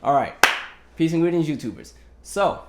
All right. Peace and greetings, YouTubers. So,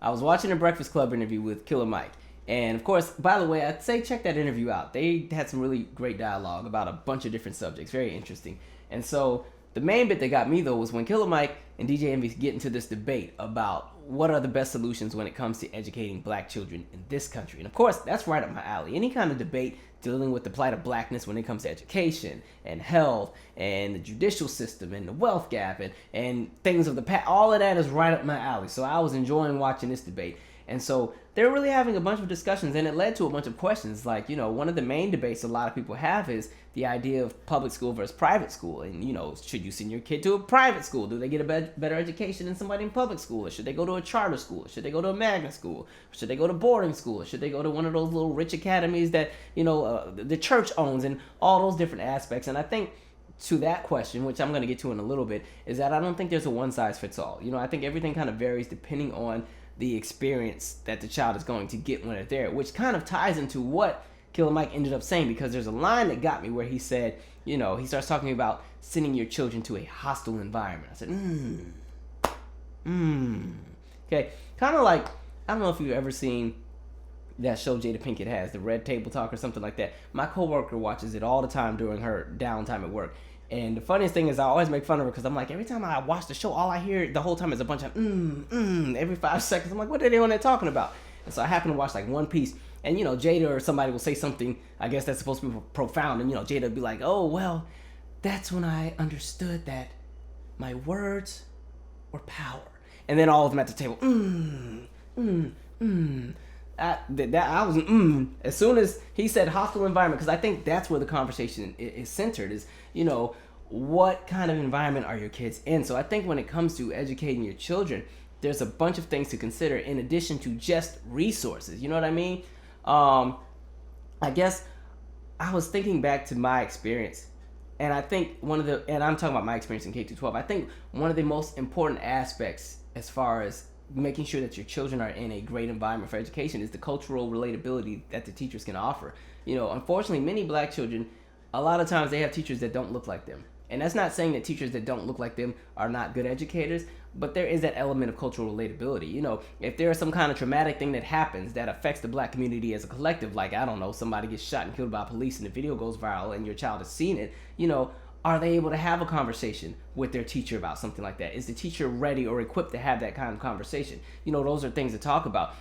I was watching a Breakfast Club interview with Killer Mike. And of course, by the way, I'd say check that interview out. They had some really great dialogue about a bunch of different subjects. Very interesting. And so, the main bit that got me, though, was when Killer Mike and DJ Envy get into this debate about what are the best solutions when it comes to educating black children in this country. And of course, that's right up my alley. Any kind of debate dealing with the plight of blackness when it comes to education and health and the judicial system and the wealth gap and things of the past, all of that is right up my alley. So I was enjoying watching this debate. And so they're really having a bunch of discussions, and it led to a bunch of questions. Like, one of the main debates a lot of people have is the idea of public school versus private school. And, should you send your kid to a private school? Do they get a better education than somebody in public school? Or should they go to a charter school? Or should they go to a magnet school? Or should they go to boarding school? Or should they go to one of those little rich academies that, the church owns, and all those different aspects? And I think to that question, which I'm going to get to in a little bit, is that I don't think there's a one-size-fits-all. I think everything kind of varies depending on the experience that the child is going to get when they're there, which kind of ties into what Killer Mike ended up saying, because there's a line that got me where he said, he starts talking about sending your children to a hostile environment. I said, Okay, kind of like, I don't know if you've ever seen that show Jada Pinkett has, the Red Table Talk or something like that. My coworker watches it all the time during her downtime at work. And the funniest thing is I always make fun of her because I'm like, every time I watch the show, all I hear the whole time is a bunch of every 5 seconds. I'm like, what are they on there talking about? And so I happen to watch like one piece, and Jada or somebody will say something, I guess that's supposed to be profound, and Jada will be like, oh, well, that's when I understood that my words were power. And then all of them at the table, I was as soon as he said hostile environment, because I think that's where the conversation is centered, is what kind of environment are your kids in? So I think when it comes to educating your children, there's a bunch of things to consider in addition to just resources. You know what I mean? I guess I was thinking back to my experience, and I think and I'm talking about my experience in K-12, I think one of the most important aspects as far as making sure that your children are in a great environment for education is the cultural relatability that the teachers can offer. Unfortunately, many black children, a lot of times they have teachers that don't look like them. And that's not saying that teachers that don't look like them are not good educators, but there is that element of cultural relatability. If there is some kind of traumatic thing that happens that affects the black community as a collective, like, I don't know, somebody gets shot and killed by police and the video goes viral and your child has seen it, are they able to have a conversation with their teacher about something like that? Is the teacher ready or equipped to have that kind of conversation? Those are things to talk about.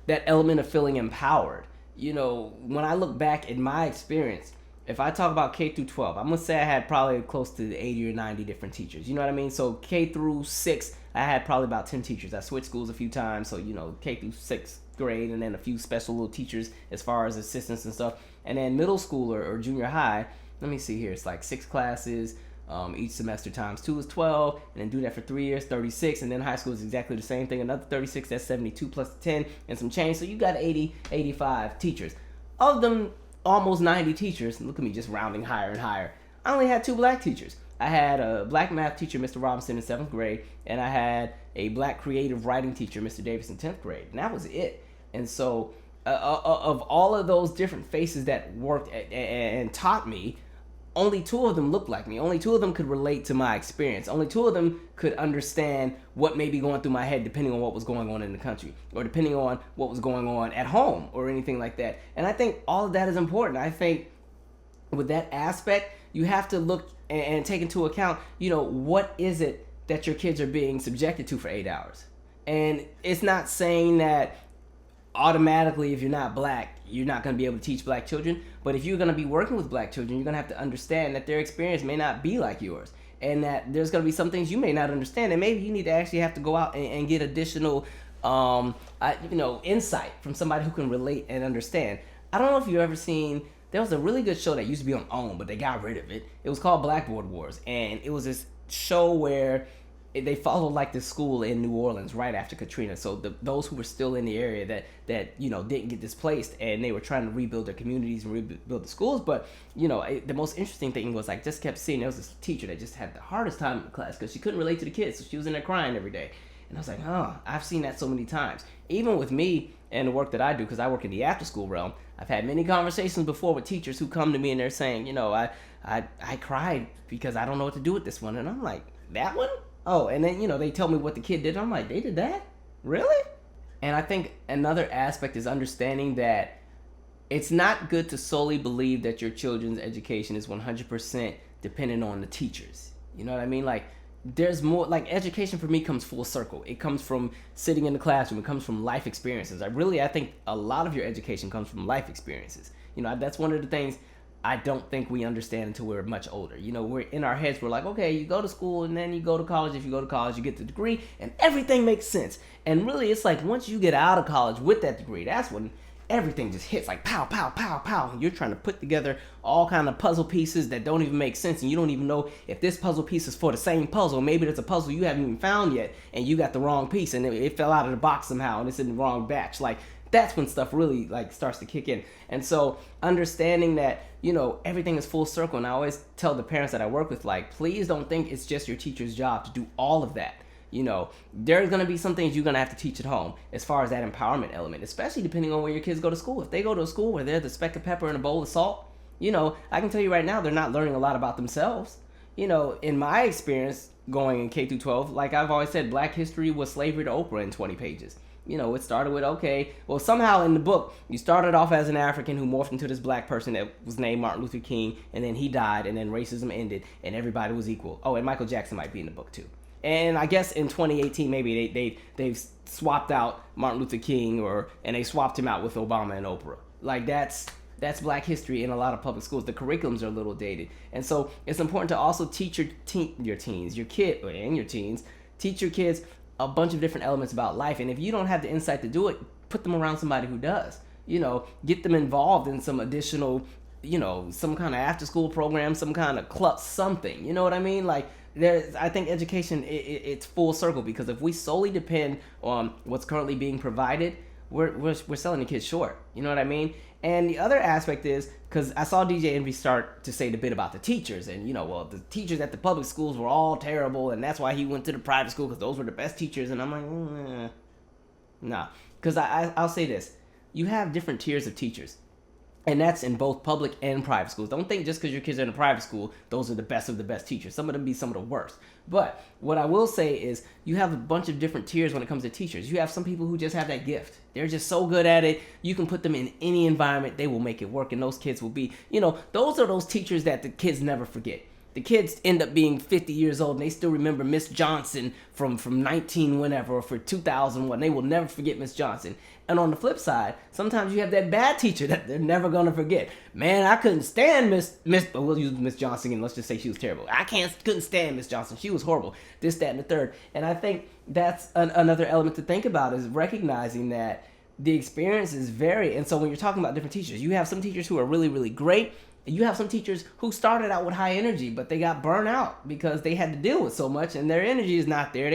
That element of feeling empowered. When I look back in my experience, if I talk about K through 12, I'm going to say I had probably close to 80 or 90 different teachers. You know what I mean? So K through 6, I had probably about 10 teachers. I switched schools a few times. So, K through 6th grade, and then a few special little teachers as far as assistants and stuff. And then middle school or junior high, let me see here. It's like 6 classes each semester times 2 is 12, and then do that for 3 years, 36. And then high school is exactly the same thing. Another 36, that's 72 plus 10 and some change. So you got 80, 85 teachers. Of them, almost 90 teachers, look at me just rounding higher and higher, I only had 2 black teachers. I had a black math teacher, Mr. Robinson, in 7th grade, and I had a black creative writing teacher, Mr. Davis, in 10th grade. And that was it. And so of all of those different faces that worked and taught me, only 2 of them looked like me. Only 2 of them could relate to my experience. Only 2 of them could understand what may be going through my head depending on what was going on in the country, or depending on what was going on at home, or anything like that. And I think all of that is important. I think with that aspect, you have to look and take into account, what is it that your kids are being subjected to for 8 hours? And it's not saying that automatically, if you're not black, you're not going to be able to teach black children. But if you're going to be working with black children, you're going to have to understand that their experience may not be like yours, and that there's going to be some things you may not understand, and maybe you need to actually have to go out and get additional insight from somebody who can relate and understand. I don't know if you've ever seen, there was a really good show that used to be on OWN, but they got rid of it. It was called Blackboard Wars, and it was this show where they followed like this school in New Orleans right after Katrina. So those who were still in the area that didn't get displaced, and they were trying to rebuild their communities and rebuild the schools. But the most interesting thing was, I just kept seeing, there was this teacher that just had the hardest time in the class because she couldn't relate to the kids, so she was in there crying every day. And I was like, I've seen that so many times. Even with me and the work that I do, because I work in the after school realm, I've had many conversations before with teachers who come to me and they're saying, I cried because I don't know what to do with this one. And I'm like, that one? Oh, and then, they tell me what the kid did. I'm like, they did that? Really? And I think another aspect is understanding that it's not good to solely believe that your children's education is 100% dependent on the teachers. You know what I mean? Like, there's more, like, education for me comes full circle. It comes from sitting in the classroom. It comes from life experiences. I think a lot of your education comes from life experiences. That's one of the things I don't think we understand until we're much older. We're in our heads, we're like, okay, you go to school and then you go to college. If you go to college, you get the degree and everything makes sense. And really, it's like once you get out of college with that degree, that's when everything just hits like pow, pow, pow, pow. And you're trying to put together all kind of puzzle pieces that don't even make sense. And you don't even know if this puzzle piece is for the same puzzle. Maybe there's a puzzle you haven't even found yet and you got the wrong piece and it fell out of the box somehow and it's in the wrong batch. Like, that's when stuff really like starts to kick in. And so understanding that, everything is full circle. And I always tell the parents that I work with, like, please don't think it's just your teacher's job to do all of that. There's going to be some things you're going to have to teach at home as far as that empowerment element, especially depending on where your kids go to school. If they go to a school where they're the speck of pepper and a bowl of salt, I can tell you right now, they're not learning a lot about themselves. In my experience going in K-12, like I've always said, Black history was slavery to Oprah in 20 pages. It started with, okay, well, somehow in the book, you started off as an African who morphed into this Black person that was named Martin Luther King, and then he died, and then racism ended, and everybody was equal. Oh, and Michael Jackson might be in the book, too. And I guess in 2018, maybe they've swapped out Martin Luther King, and they swapped him out with Obama and Oprah. Like, that's Black history in a lot of public schools. The curriculums are a little dated. And so it's important to also teach your teens, your kid, and your teens, teach your kids a bunch of different elements about life. And if you don't have the insight to do it, put them around somebody who does. Get them involved in some additional, some kind of after school program, some kind of club, something. You know what I mean? Like, I think education, it's full circle, because if we solely depend on what's currently being provided, we're selling the kids short. You know what I mean? And the other aspect is, because I saw DJ Envy start to say the bit about the teachers, and the teachers at the public schools were all terrible, and that's why he went to the private school, because those were the best teachers. And I'm like, nah. Because I'll say this: you have different tiers of teachers, and that's in both public and private schools. Don't think just because your kids are in a private school, those are the best of the best teachers. Some of them be some of the worst. But what I will say is, you have a bunch of different tiers when it comes to teachers. You have some people who just have that gift. They're just so good at it. You can put them in any environment, they will make it work. And those kids will be, those are those teachers that the kids never forget. The kids end up being 50 years old and they still remember Miss Johnson from 19 whenever, or for 2001. They will never forget Miss Johnson. And on the flip side, sometimes you have that bad teacher that they're never gonna forget. Man, I couldn't stand Miss. We'll use Miss Johnson and let's just say she was terrible. Couldn't stand Miss Johnson. She was horrible. This, that, and the third. And I think that's another element to think about, is recognizing that the experiences vary. And so when you're talking about different teachers, you have some teachers who are really, really great. You have some teachers who started out with high energy, but they got burnt out because they had to deal with so much and their energy is not there.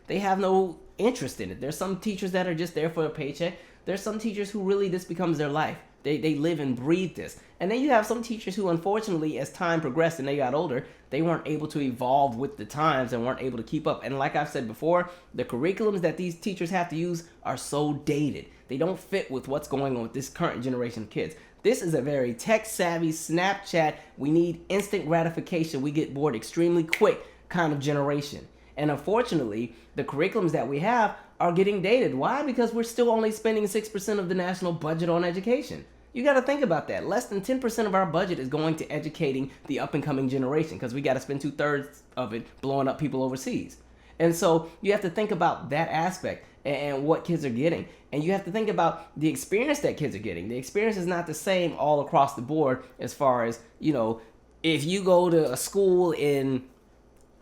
They have no interest in it. There's some teachers that are just there for a paycheck. There's some teachers who really this becomes their life. They live and breathe this. And then you have some teachers who, unfortunately, as time progressed and they got older, they weren't able to evolve with the times and weren't able to keep up. And like I've said before, the curriculums that these teachers have to use are so dated. They don't fit with what's going on with this current generation of kids. This is a very tech-savvy, Snapchat, we need instant gratification, we get bored extremely quick kind of generation. And unfortunately, the curriculums that we have are getting dated. Why? Because we're still only spending 6% of the national budget on education. You got to think about that. Less than 10% of our budget is going to educating the up-and-coming generation, because we got to spend 2/3 of it blowing up people overseas. And so you have to think about that aspect and what kids are getting. And you have to think about the experience that kids are getting. The experience is not the same all across the board, as far as, if you go to a school in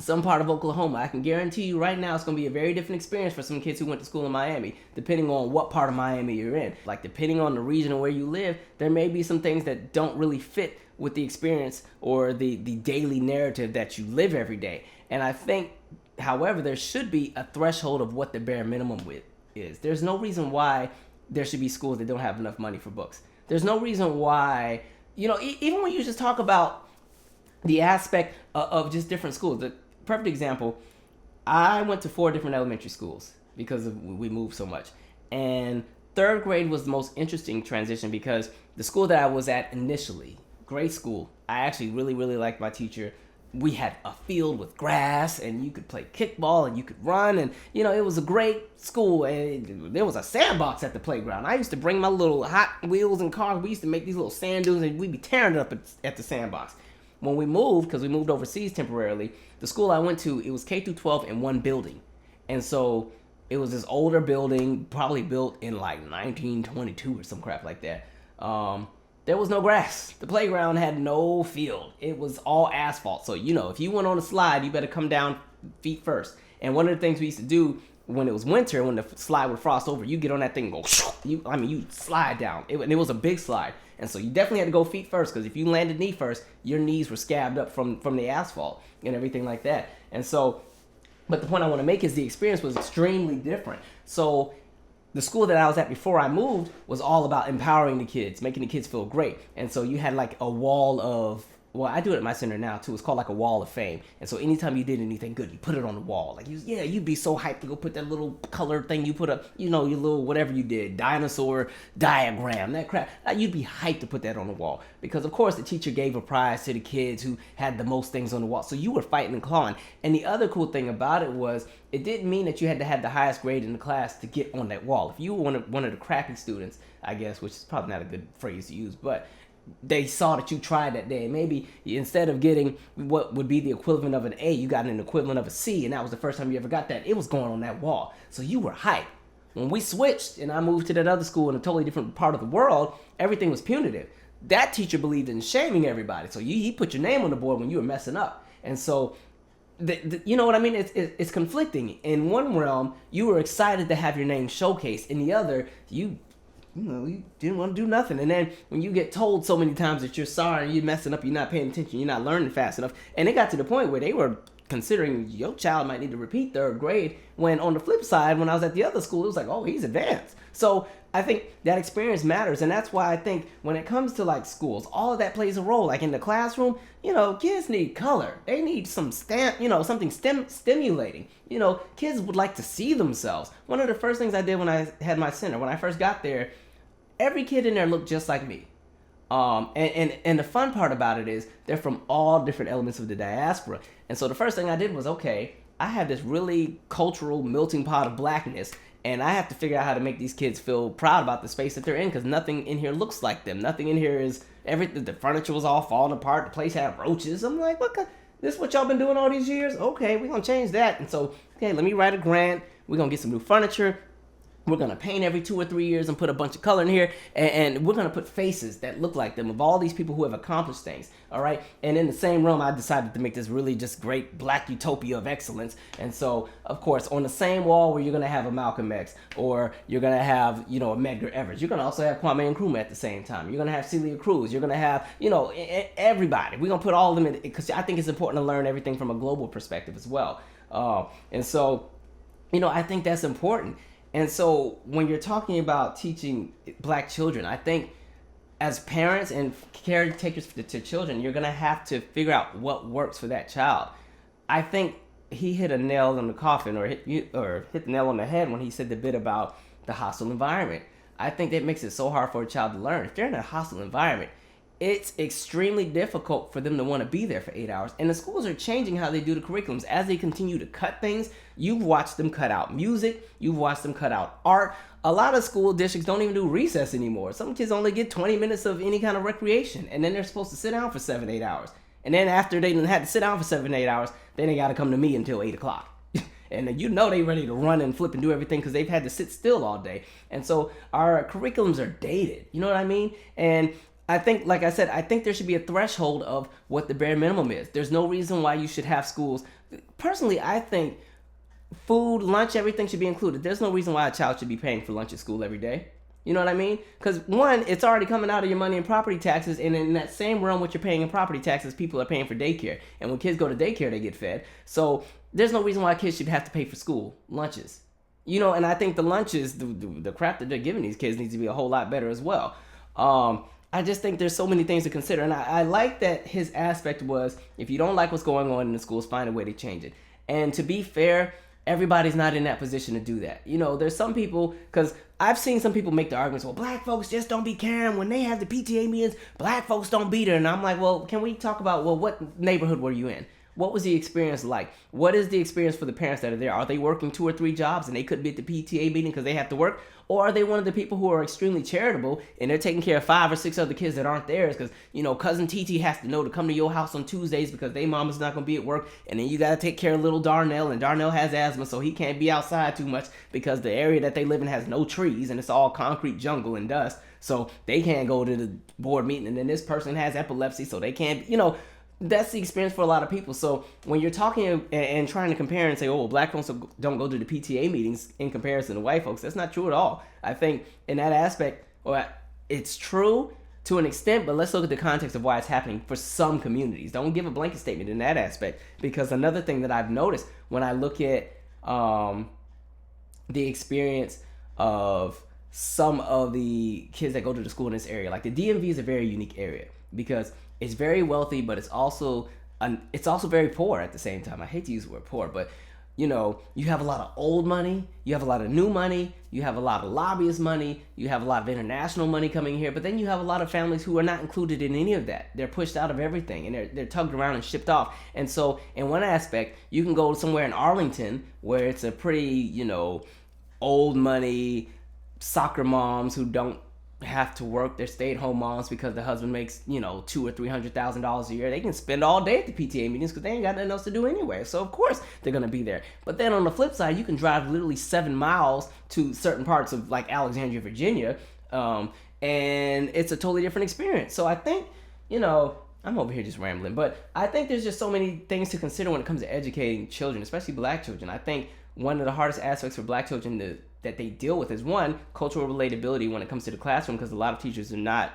some part of Oklahoma, I can guarantee you right now it's going to be a very different experience for some kids who went to school in Miami, depending on what part of Miami you're in. Like, depending on the region where you live, there may be some things that don't really fit with the experience or the daily narrative that you live every day. And I think, however, there should be a threshold of what the bare minimum is. There's no reason why there should be schools that don't have enough money for books. There's no reason why, even when you just talk about the aspect of just different schools. The perfect example, I went to 4 different elementary schools because we moved so much. And 3rd grade was the most interesting transition, because the school that I was at initially, great school, I actually really, really liked my teacher. we had a field with grass, and you could play kickball, and you could run, and it was a great school. And there was a sandbox at the playground. I used to bring my little Hot Wheels and cars. We used to make these little sand dunes, and we'd be tearing it up at the sandbox. When we moved, because we moved overseas temporarily, the school I went to, it was K-12 in one building. And so it was this older building, probably built in like 1922 or some crap like that. There was no grass. The playground had no field. It was all asphalt. So, if you went on a slide, you better come down feet first. And one of the things we used to do when it was winter, when the slide would frost over, you get on that thing and go, you slide down. And it was a big slide. And so you definitely had to go feet first, because if you landed knee first, your knees were scabbed up from the asphalt and everything like that. And so, but the point I want to make is the experience was extremely different. So the school that I was at before I moved was all about empowering the kids, making the kids feel great. And so you had like a wall of, well, I do it at my center now too. It's called like a wall of fame. And so anytime you did anything good, you put it on the wall. Like you'd be so hyped to go put that little colored thing you put up, your little whatever you did, dinosaur diagram, that crap. You'd be hyped to put that on the wall, because of course the teacher gave a prize to the kids who had the most things on the wall. So you were fighting and clawing. And the other cool thing about it was, it didn't mean that you had to have the highest grade in the class to get on that wall. If you were one of the crappy students, I guess, which is probably not a good phrase to use, but they saw that you tried that day. Maybe instead of getting what would be the equivalent of an A, you got an equivalent of a C, and that was the first time you ever got that. It was going on that wall. So you were hyped. When we switched and I moved to that other school in a totally different part of the world, everything was punitive. That teacher believed in shaming everybody. So he put your name on the board when you were messing up. And so, you know what I mean? It's conflicting. In one realm, you were excited to have your name showcased. In the other, you didn't want to do nothing. And then when you get told so many times that you're sorry, you're messing up, you're not paying attention, you're not learning fast enough. And it got to the point where they were considering your child might need to repeat third grade, when on the flip side, when I was at the other school, it was like, oh, he's advanced. So I think that experience matters. And that's why I think when it comes to like schools, all of that plays a role. Like in the classroom, kids need color. They need some something stimulating. Kids would like to see themselves. One of the first things I did when I had my center, when I first got there, every kid in there looked just like me. And the fun part about it is they're from all different elements of the diaspora. And so the first thing I did was, okay, I have this really cultural melting pot of blackness, and I have to figure out how to make these kids feel proud about the space that they're in, because nothing in here looks like them. Nothing in here is everything. The furniture was all falling apart. The place had roaches. I'm like, this is what y'all been doing all these years? Okay, we're going to change that. And so, okay, let me write a grant. We're going to get some new furniture. We're going to paint every 2 or 3 years and put a bunch of color in here. And we're going to put faces that look like them of all these people who have accomplished things. All right. And in the same realm, I decided to make this really just great black utopia of excellence. And so, of course, on the same wall where you're going to have a Malcolm X, or you're going to have, a Medgar Evers, you're going to also have Kwame Nkrumah at the same time. You're going to have Celia Cruz. You're going to have, everybody. We're going to put all of them in, because I think it's important to learn everything from a global perspective as well. And so, I think that's important. And so when you're talking about teaching black children, I think as parents and caretakers to children, you're going to have to figure out what works for that child. I think he hit a nail on the coffin, or hit the nail on the head when he said the bit about the hostile environment. I think that makes it so hard for a child to learn. If they're in a hostile environment, it's extremely difficult for them to want to be there for 8 hours. And the schools are changing how they do the curriculums. As they continue to cut things, you've watched them cut out music. You've watched them cut out art. A lot of school districts don't even do recess anymore. Some kids only get 20 minutes of any kind of recreation. And then they're supposed to sit down for 7-8 hours. And then after they had to sit down for 7-8 hours, then they got to come to me until 8 o'clock. And they ready to run and flip and do everything because they've had to sit still all day. And so our curriculums are dated. You know what I mean? And I think, like I said, I think there should be a threshold of what the bare minimum is. There's no reason why you should have schools. Personally, I think food, lunch, everything should be included. There's no reason why a child should be paying for lunch at school every day. You know what I mean? Because one, it's already coming out of your money in property taxes, and in that same realm what you're paying in property taxes, people are paying for daycare. And when kids go to daycare, they get fed. So there's no reason why kids should have to pay for school lunches. And I think the lunches, the crap that they're giving these kids needs to be a whole lot better as well. I just think there's so many things to consider. And I like that his aspect was, if you don't like what's going on in the schools, find a way to change it. And to be fair, everybody's not in that position to do that. There's some people, because I've seen some people make the arguments, well, black folks just don't be caring. When they have the PTA meetings, black folks don't be there. And I'm like, well, can we talk about, what neighborhood were you in? What was the experience like? What is the experience for the parents that are there? Are they working 2 or 3 jobs and they couldn't be at the PTA meeting because they have to work? Or are they one of the people who are extremely charitable and they're taking care of 5 or 6 other kids that aren't theirs because, cousin TT has to know to come to your house on Tuesdays because they mama's not going to be at work, and then you got to take care of little Darnell, and Darnell has asthma, so he can't be outside too much because the area that they live in has no trees and it's all concrete jungle and dust, so they can't go to the board meeting, and then this person has epilepsy, so they can't, that's the experience for a lot of people. So when you're talking and trying to compare and say, oh, well, black folks don't go to the PTA meetings in comparison to white folks, that's not true at all. I think in that aspect, well, it's true to an extent, but let's look at the context of why it's happening for some communities. Don't give a blanket statement in that aspect, because another thing that I've noticed when I look at the experience of some of the kids that go to the school in this area, like the DMV is a very unique area because it's very wealthy, but it's also very poor at the same time. I hate to use the word poor, but you have a lot of old money, you have a lot of new money, you have a lot of lobbyist money, you have a lot of international money coming here, but then you have a lot of families who are not included in any of that. They're pushed out of everything, and they're tugged around and shipped off. And so in one aspect, you can go somewhere in Arlington where it's a pretty, old money soccer moms who don't have to work. They're stay-at-home moms because the husband makes $200,000 or $300,000 a year. They can spend all day at the PTA meetings because they ain't got nothing else to do anyway, so of course they're gonna be there. But then on the flip side, you can drive literally 7 miles to certain parts of like Alexandria, Virginia, and it's a totally different experience. So I think I'm over here just rambling, but I think there's just so many things to consider when it comes to educating children, especially black children. I think one of the hardest aspects for black children that they deal with is, one, cultural relatability when it comes to the classroom, because a lot of teachers are not,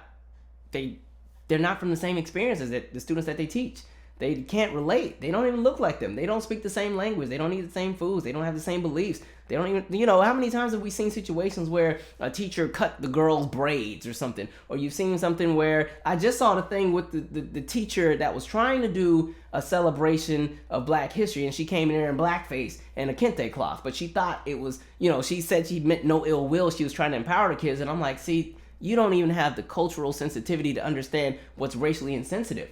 they're not from the same experiences that the students that they teach. They can't relate. They don't even look like them. They don't speak the same language. They don't eat the same foods. They don't have the same beliefs. They don't even, how many times have we seen situations where a teacher cut the girl's braids or something? Or you've seen something where, I just saw the thing with the teacher that was trying to do a celebration of black history, and she came in there in blackface and a kente cloth, but she thought it was, she said she meant no ill will. She was trying to empower the kids. And I'm like, see, you don't even have the cultural sensitivity to understand what's racially insensitive.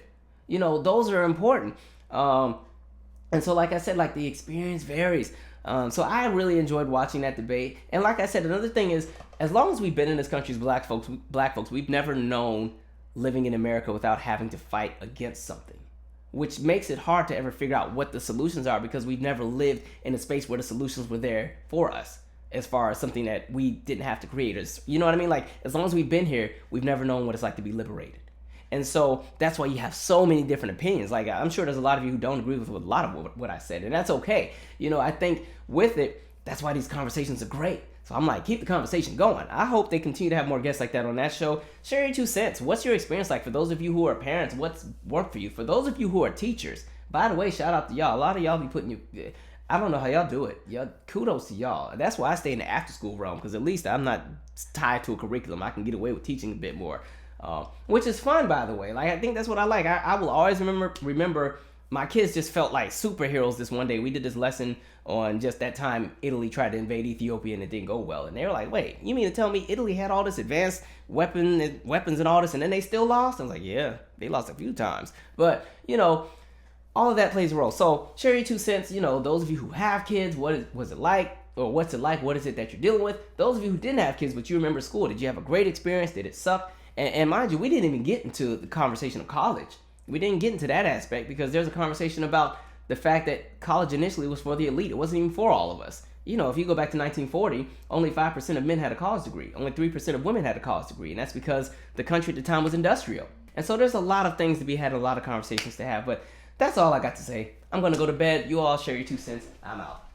Those are important. And so, like I said, like the experience varies. So I really enjoyed watching that debate. And like I said, another thing is, as long as we've been in this country as black folks, we've never known living in America without having to fight against something, which makes it hard to ever figure out what the solutions are, because we've never lived in a space where the solutions were there for us, as far as something that we didn't have to create. You know what I mean? Like, as long as we've been here, we've never known what it's like to be liberated. And so that's why you have so many different opinions. Like, I'm sure there's a lot of you who don't agree with a lot of what I said, and that's okay. I think with it, that's why these conversations are great. So I'm like, keep the conversation going. I hope they continue to have more guests like that on that show. Share your 2 cents. What's your experience like? For those of you who are parents, what's worked for you? For those of you who are teachers, by the way, shout out to y'all. A lot of y'all be putting I don't know how y'all do it. Kudos to y'all. That's why I stay in the after school realm, because at least I'm not tied to a curriculum. I can get away with teaching a bit more. Which is fun, by the way. Like, I think that's what I like. I will always remember my kids just felt like superheroes this one day. We did this lesson on just that time Italy tried to invade Ethiopia and it didn't go well. And they were like, wait, you mean to tell me Italy had all this advanced weapons and all this, and then they still lost? I was like, yeah, they lost a few times. But, all of that plays a role. So share your 2 cents. Those of you who have kids, was it like? Or what's it like? What is it that you're dealing with? Those of you who didn't have kids, but you remember school, did you have a great experience? Did it suck? And mind you, we didn't even get into the conversation of college. We didn't get into that aspect, because there's a conversation about the fact that college initially was for the elite. It wasn't even for all of us. If you go back to 1940, only 5% of men had a college degree. Only 3% of women had a college degree. And that's because the country at the time was industrial. And so there's a lot of things to be had, a lot of conversations to have. But that's all I got to say. I'm going to go to bed. You all share your 2 cents. I'm out.